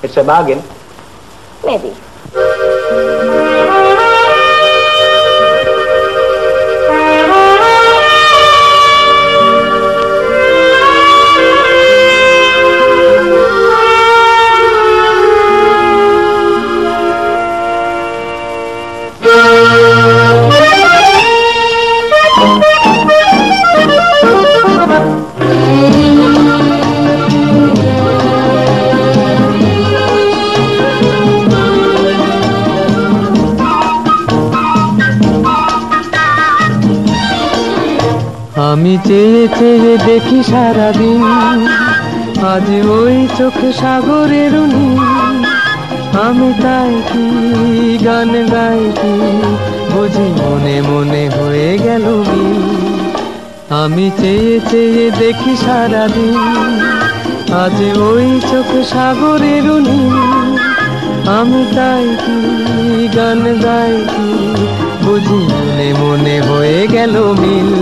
It's a bargain. Maybe. আমি চেয়ে চেয়ে দেখি সারাদিন, আজ ওই চোখে সাগরের নীল। আমি তাই কি গান গাই কি বুঝি মনে মনে হয়ে গেল মিল। আমি চেয়ে চেয়ে দেখি সারাদিন, আজ ওই চোখে সাগরের নীল। আমি তাই কি গান গাই কি বুঝি মনে মনে হয়ে গেল মিল।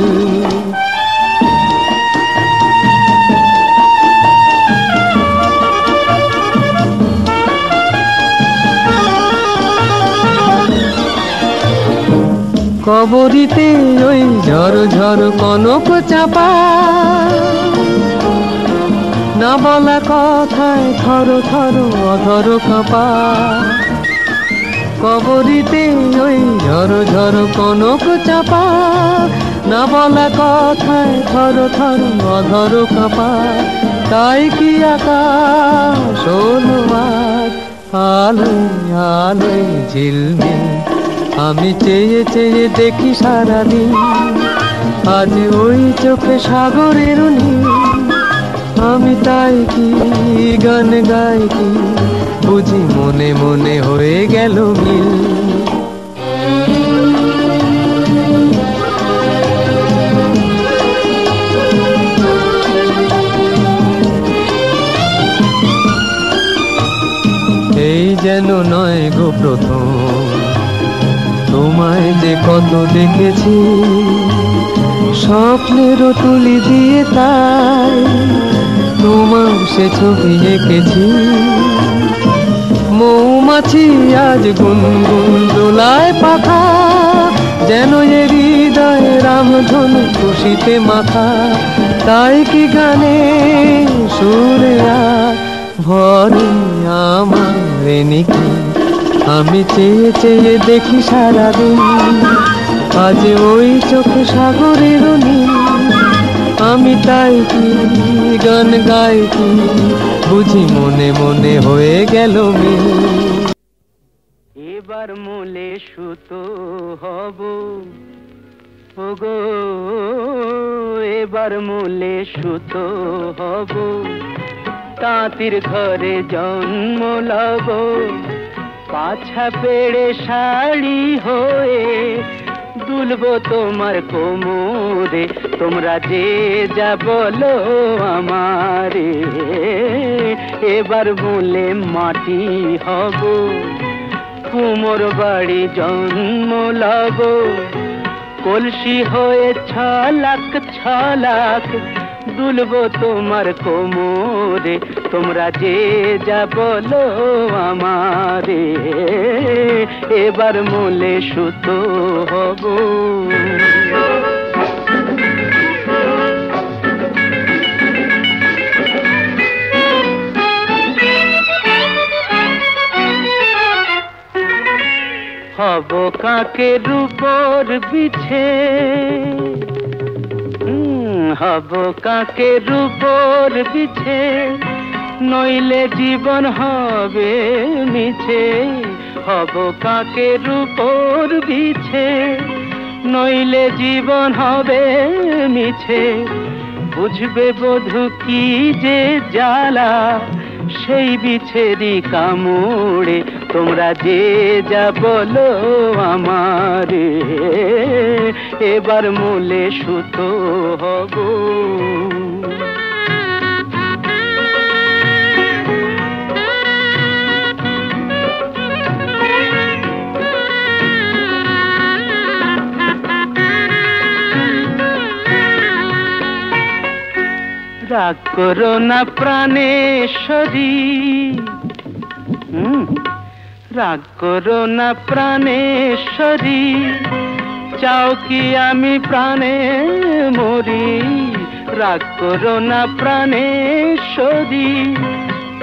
কবরীতে ওই ঝড় ঝড় কনক চাপা, না বলা কথায় থর থর অধর কাঁপা। কবরীতে ওই ঝড় ঝড় কনক চাপা, না বলা কথায় থর থর অধর কাঁপা। তাই কি আকাশ হলো আজ আলোয় আলোয় ঝিলমিল। আমি চেয়ে চেয়ে দেখি সারাদিন, আজ ওই চোখে সাগরের নীল। আমি তাই কি গান গাই কি বুঝি মনে মনে হয়ে গেল মিল। এই যেন নয় গো প্রথম, তোমায় যে কত দেখেছি স্বপ্নেরও তুলি দিয়ে, তাই তোমার সে ছবি এঁকেছি। মৌমাছি আজ গুনগুন দোলায় পাখা, যেন এ হৃদয় রামধনু খুশিতে মাথা। তাই কি গানে সুরে ভরে আমার নিকি। আমি চেয়ে চেয়ে দেখি সারাদিন, আজ ওই চোখে সাগরের নীল। আমি তাই কি গান গাই কি বুঝি মনে মনে হয়ে গেল মিল। এবার মূলে সুতো হব ওগো, এবার মূলে সুতো হব। তাঁতির ঘরে জন্ম লব, পাছা পেড়ে শাড়ি হয়ে দুলবো তোমার কোমরে। তোমরা যে যা বলো আমারে, এবার মূলে মাটি হব। কুমোর বাড়ি জন্ম লব, কলসি হয়ে ছলাক ছলাক দুলবো তোমার কোমরে। তোমরা যে যা বলো আমারে, এবার মূলে সুতো হব। হব কাকের উপর বিছে, হব কাকের উপর বিছে। নইলে জীবন হবে মিছে, হব কাকের উপর বিছে। নইলে জীবন হবে মিছে। বুঝবে বধূ কি যে জ্বালা সেই বিছেরি কামড়ে। তোমরা যে যা বলো আমারে, এবার মূলে সুতো হব। রাগ করো না প্রাণেশ্বরী, রাগ করো না প্রাণেশ্বরী, চাও কি আমি প্রাণে মরি? রাগ করো না প্রাণেশ্বরী,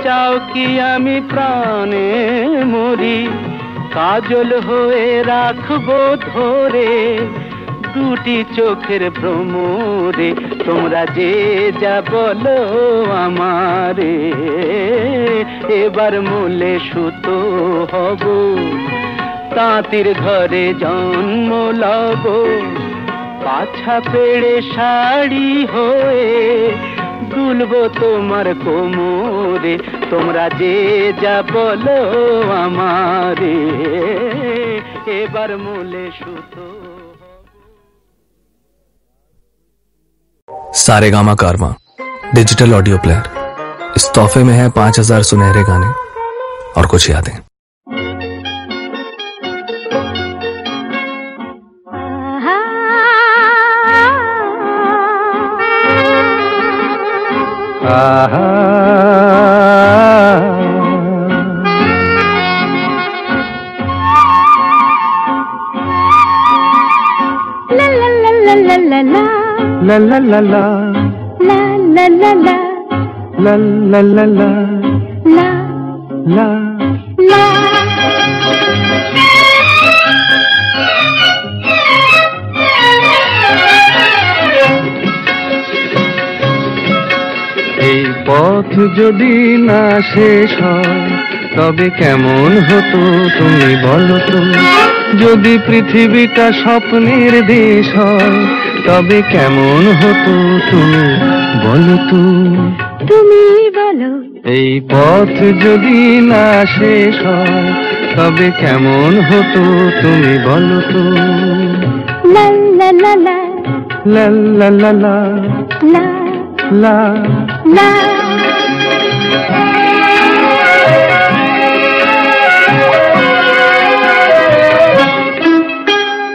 চাও কি আমি প্রাণে মরি? কাজল হয়ে রাখবো ধরে দুটি চোখের ভ্রমরে, তোমরা যে যা বলো আমারে। এবার মূলে সুতো হব, তাঁতির ঘরে জন্ম লব, পাছা পেড়ে শাড়ি হয়ে দুলবো তোমার কোমরে, তোমরা যে যা বলো আমারে। এবার মূলে সুতো। सारेगामा कारवा डिजिटल ऑडियो प्लेयर। इस तोहफे में है 5000 सुनहरे गाने और कुछ यादें। La la la la, La la la la, la la la la, la la. la. এই পথ যদি না শেষ হয় তবে কেমন হতো তুমি বলো তো? যদি পৃথিবীটা স্বপ্নের দেশ হয় তবে কেমন হতো তুমি বলো তো? তুমি বলো। এই পথ যদি না শেষ হয় তবে কেমন হতো তুমি বলো তো? La la la la, লা লা লা লা, la লা। la.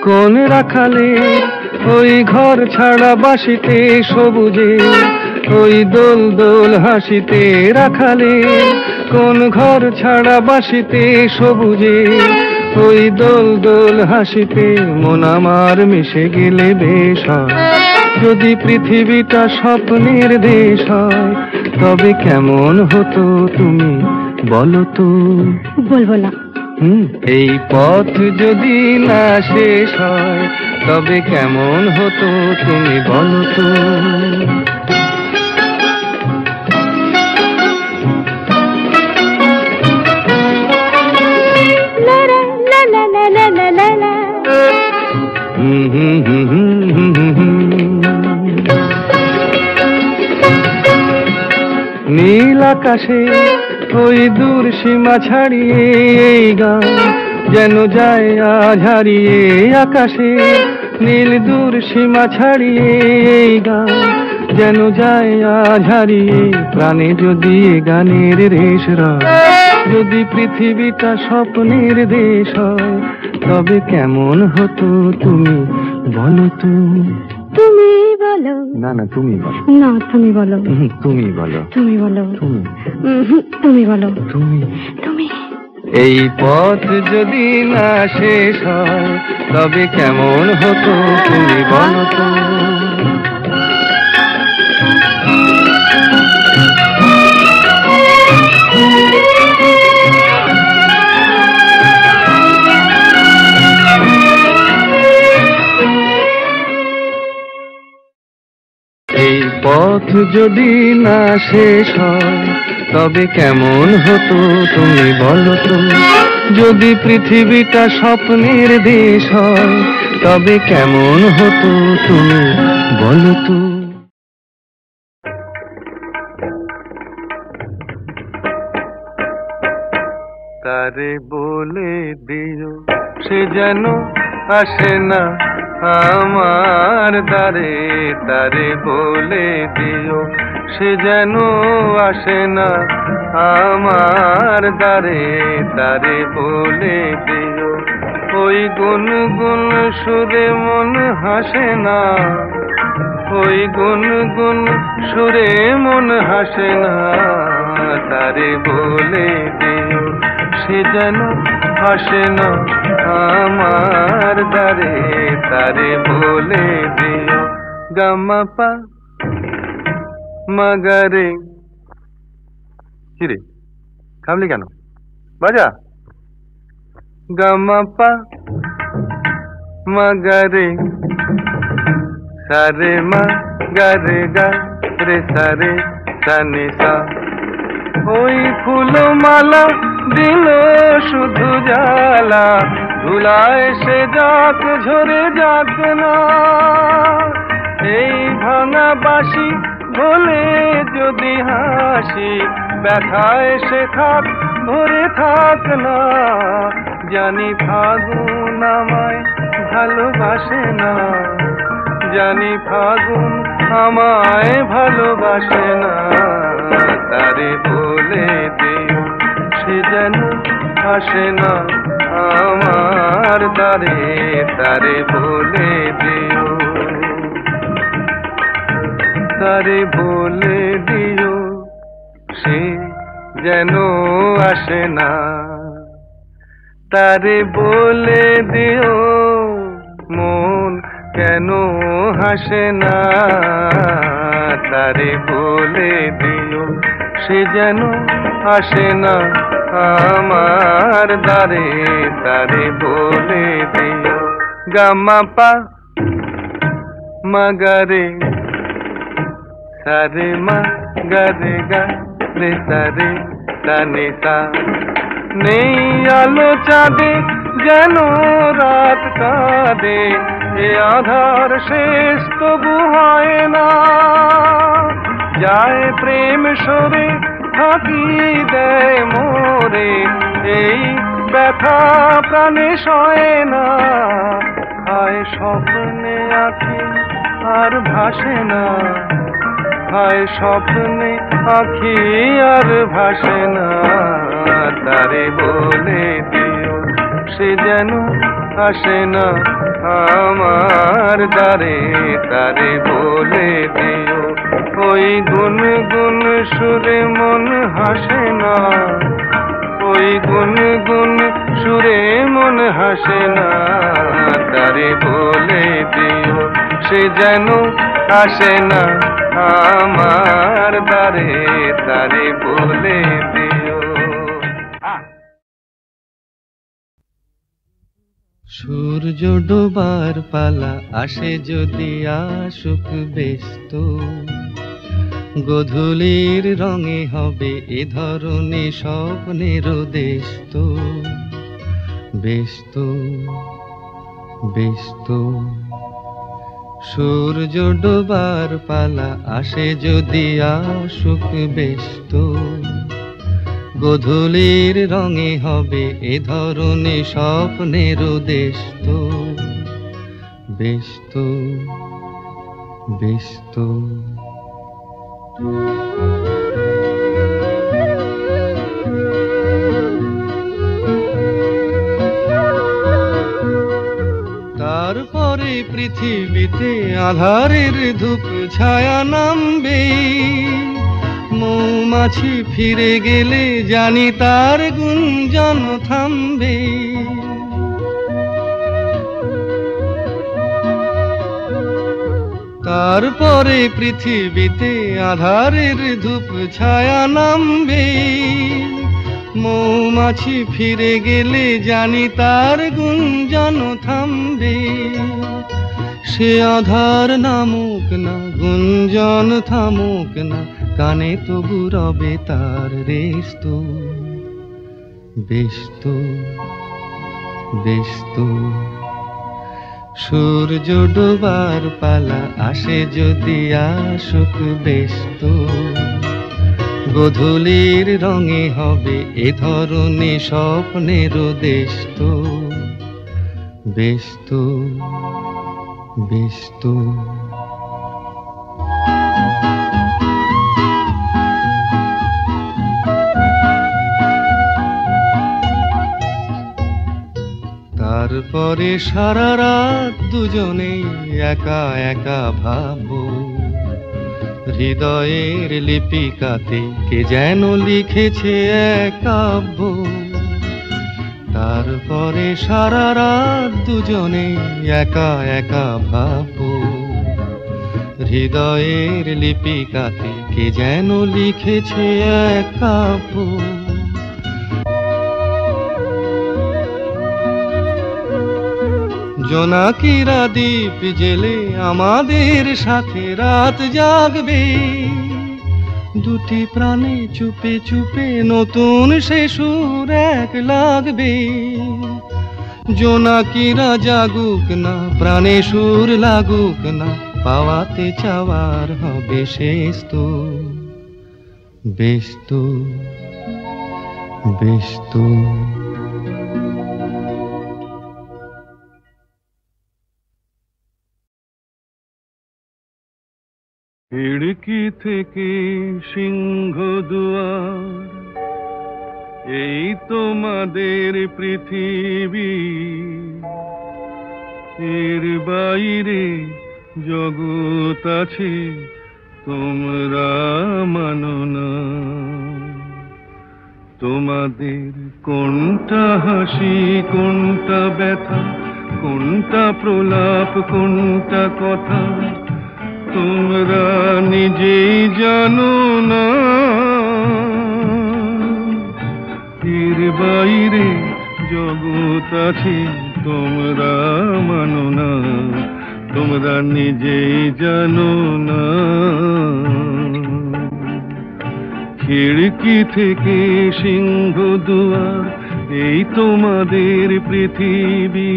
কোন রাখালে ওই ঘর ছাড়া বাসিতে সবুজে, ওই দোল দোল হাসিতে রাখালে, কোন ঘর ছাড়া বাসিতে সবুজে, ওই দোল দোল হাসিতে মন আমার মিশে গেলে বেশ হয়। যদি পৃথিবীটা স্বপ্নের দেশ হয় তবে কেমন হতো তুমি বলো তো? বলবো না। এই পথ যদি না শেষ হয় তবে কেমন হতো তুমি বলো তো? La la la la la la la la. নীল আকাশে ওই দূর সীমা ছাড়িয়ে এই গান যেন যায় আজ হারিয়ে। আকাশে নীল দূর সীমা ছাড়িয়ে এই গান যেন যায় আজ হারিয়ে। প্রাণে যদি এ গানের রেশ রয়, যদি পৃথিবীটা স্বপ্নের দেশ হয় তবে কেমন হতো তুমি বলো তো? তুমি বলো। না না তুমি বলো। না তুমি বলো। তুমি বলো। তুমি বলো। তুমি তুমি বলো। তুমি তুমি। এই পথ যদি না শেষ হয় তবে কেমন হতো তুমি বলো তো? এই পথ যদি না শেষ হয় তবে কেমন হতো তুমি বলো তো? যদি পৃথিবীটা স্বপ্নের দেশ হয় তবে কেমন হতো তুমি বলো তো? তারে বলে দিও সে যেন আসে না আমার দ্বারে। তারে বলে দিও সে যেন আসে না আমার দ্বারে। তারে বলে দিও ওই গুনগুন সুরে মন হাসে না। ওই গুনগুন সুরে মন হাসে না। তারে বলে দিও সে যেন আসে না আমার দ্বারে, তারে বলে দিও গামাপা মাগারে। কিরে থামলি কেন? বাজা গামাপা মাগারে সারে মা গারে গা রে সারে সানি সা। ওই ফুলমালা দিল শুধু জ্বালা, ধুলায় সে যাক ঝরে যাক না। এই ভাঙা বাঁশি বলে যদি হাসি, ব্যথায় সে থাক ভরে থাক না। জানি ফাগুন আমায় ভালোবাসে না, জানি ফাগুন আমায় ভালোবাসে না। তারে বলে দিও সে যেন আসে না আমার দ্বারে, তারে বলে দিও, তারে বলে দিও সে যেন আসে না। তারে বলে দিও মন কেন হাসে না। তারে বলে দিও সে যেন আসে না আমার দ্বারে, তারে বলে দিও গামাপা মাগারে সারে মা গারে গা রে সারে সানি সা। নেই আলো চাঁদে যেন রাত কাঁদে, এ আধার শেষ তবু হয় না। যায় প্রেম সরে থাকি দেয় মোরে, এই ব্যথা প্রাণে সয় না। হায় স্বপ্নে আঁখি আর ভাসে না, হায় স্বপ্নে আঁখি আর ভাসে না। তারে বলে দিও সে যেন আসে না আমার দ্বারে, তারে বলে দিও ওই গুন গুন সুরে মন হাসে না, ওই গুন গুন সুরে মন হাসে না। তারে বলে দিও সে যেন আসে না আমার দ্বারে, তারে বলে দিও। সূর্য ডোবার পালা আসে যদি আসুক ব্যস্ত, গোধূলির রঙে হবে এ ধরনের স্বপ্নের দেশ তো। ব্যস্ত ব্যস্ত সূর্য ডোবার পালা আসে যদি আসুক ব্যস্ত, গোধূলির রঙে হবে এ ধরনের স্বপ্নের দেশ তো। ব্যস্ত ব্যস্ত তারপরে পৃথিবীতে আধারের ধূপ ছায়া নামবে, মৌমাছি ফিরে গেলে জানি তার গুঞ্জন থামবে। তারপরে পৃথিবীতে আধারের ধূপ ছায়া নামবে, মৌমাছি ফিরে গেলে জানি তার গুঞ্জন থামবে। সে আধার নামুক না গুঞ্জন থামুক না, কানে তবু রবে তার রেশ তো। ব্যস্ত ব্যস্ত সূর্য ডোবার পালা আসে যদি আসুক ব্যস্ত, গোধূলির রঙে হবে এ ধরনের স্বপ্নের দেশ তো। ব্যস্ত ব্যস্ত তারপরে সারা রাত দুজনে একা একা ভাববো, হৃদয়ের লিপিকাতে কে যেন লিখেছে এক কাব্য। তার তারপরে সারা রাত দুজনে একা একা ভাববো, হৃদয়ের লিপিকাতে কে যেন লিখেছে এক কাব্য। জোনাকিরা দ্বীপ জেলে আমাদের সাথে রাত জাগবে, দুটি প্রাণে চুপে চুপে নতুন সে সুর এক লাগবে। জোনাকিরা জাগুক না, প্রাণে সুর লাগুক না, পাওয়াতে চাওয়ার হবে শেষ তো, বেশ তো, বেশ তো। খিড়কি থেকে সিংহ দুয়ার, এই তোমাদের পৃথিবী, এর বাইরে জগৎ আছে তোমরা মানো না। তোমাদের কোনটা হাসি কোনটা ব্যথা, কোনটা প্রলাপ কোনটা কথা, তোমরা নিজেই জানো না। এর বাইরে জগৎ আছে তোমরা মানো না, তোমরা নিজেই জানো না। খিড়কি থেকে সিংহ দুয়ার, এই তোমাদের পৃথিবী।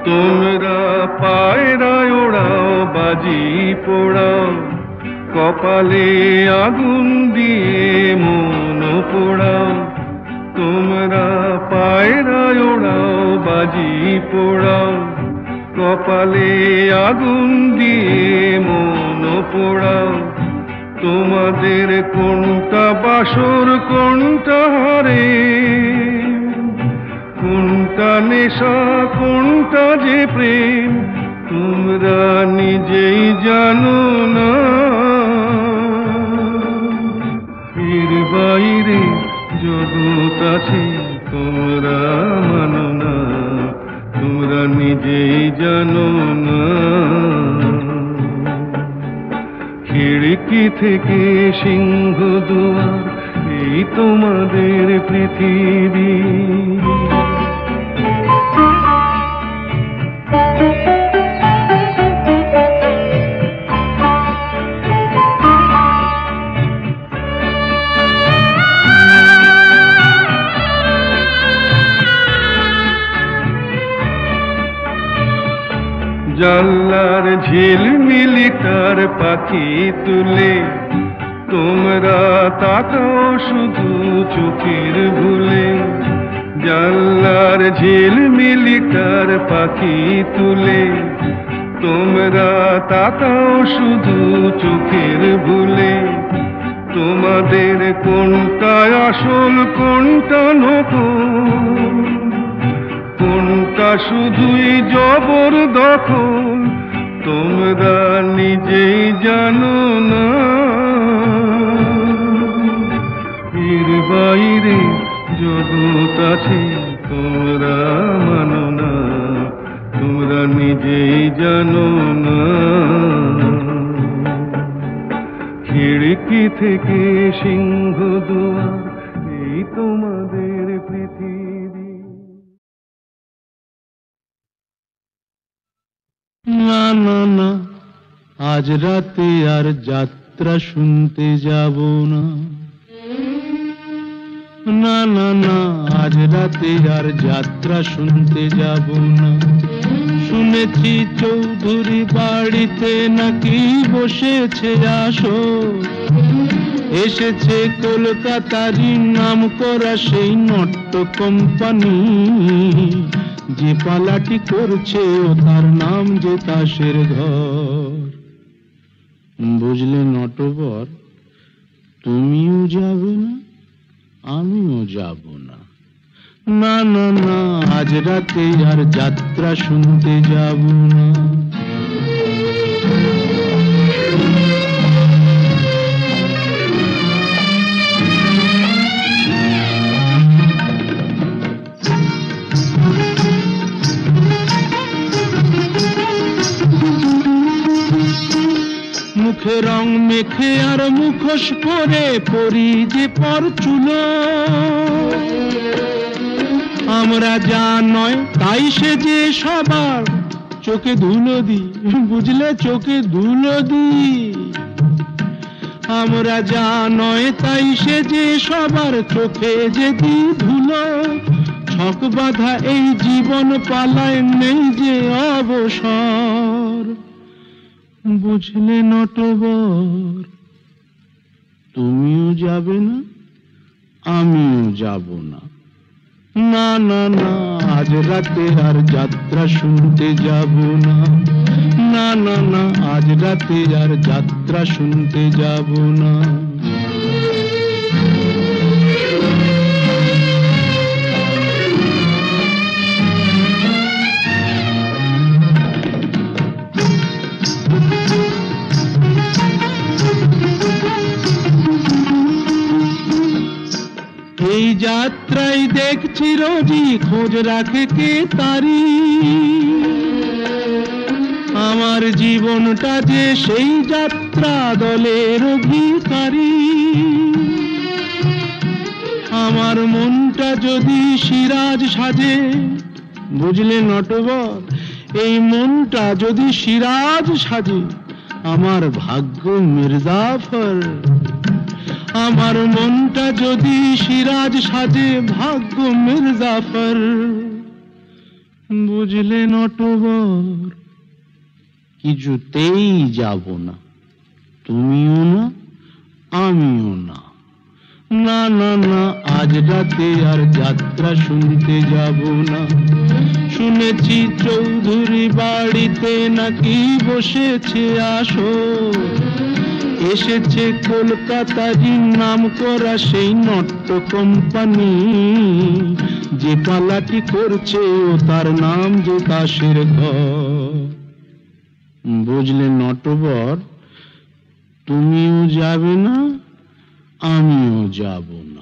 তোমরা পায়রায় ওড়াও, বাজি পোড়াও, কপালে আগুন দিয়ে মন পোড়াও। তোমরা পায়রায় ওড়াও, বাজি পোড়াও, কপালে আগুন দিয়ে মন পোড়াও। তোমাদের কোনটা বাসর কোনটা হারে, কোনটা নেশা কোনটা যে প্রেম, তোমরা নিজেই জানো না। এর বাইরে জগৎ আছে তোমরা মানো না, তোমরা নিজেই জানো না। খিড়কি থেকে সিংহ দুয়ার, এই তোমাদের পৃথিবী। জানলার ঝিলমিলি তার পাখি তুলে, তোমরা তাকাও শুধু চোখের ভুলে। জানলার ঝিলমিলি তার পাখি তুলে, তোমরা তাকাও শুধু চোখের ভুলে। তোমাদের কোনটা আসল কোনটা নকল, কোনটা শুধুই জবর দখল, তোমরা নিজেই জানো না। এর বাইরে জগৎ আছে তোমরা মানো না, তোমরা নিজেই জানো না। খিড়কি থেকে সিংহ দুয়ার, এই তোমাদের পৃথিবী। না না না, আজ রাতে আর যাত্রা শুনতে যাব না। না না না, আজ রাতে আর যাত্রা শুনতে যাব না। শুনেছি চৌধুরী বাড়িতে নাকি বসেছে আসর, এসেছে কলকাতারই নাম করা সেই নট্য কোম্পানি। যে পালাটি করছে ও তার নাম যে তাসের ঘর। বুঝলে নটবর, তুমিও যাবে না, আমিও যাব না। না না না, আজ রাতে আর যাত্রা শুনতে যাব না। মুখে রং মেখে আর মুখোশ পরে পরি যে পরচুলো, আমরা যা নয় তাই সে যে সবার চোখে ধুলো দি, বুঝলে, চোখে ধুলো দি। আমরা যা নয় তাই সে যে সবার চোখে যে দি ধুলো। ছক বাঁধা এই জীবন পালায় নেই যে অবসর, বুঝলে নটবর। তুমিও যাবে না, আমিও যাব না। না না না, আজ রাতে আর যাত্রা শুনতে যাব না। না না না, আজ রাতে আর যাত্রা শুনতে যাব না। এই যাত্রায় দেখছি রোজই খোঁজ রাখে কে তারি, আমার জীবনটা যে সেই যাত্রা দলের অধিকারী। আমার মনটা যদি সিরাজ সাজে, বুঝলে নটবর, এই মনটা যদি সিরাজ সাজে, আমার ভাগ্য মির্জাফর। আমার মনটা যদি সিরাজ সাজে, ভাগ্য মির্জাফর। বুঝলে নটবর, কিছুতেই যাব না। তুমিও না, আমিও না। না না না, আজ রাতে আর যাত্রা শুনতে যাব না। শুনেছি চৌধুরী বাড়িতে নাকি বসেছে আসর, এসেছে কলকাতারই নাম করা সেই নট্য কোম্পানি। যে পালাটি করছে ও তার নাম যে তাসের ঘর। বুঝলে নটবর, তুমিও যাবে না, আমিও যাব না।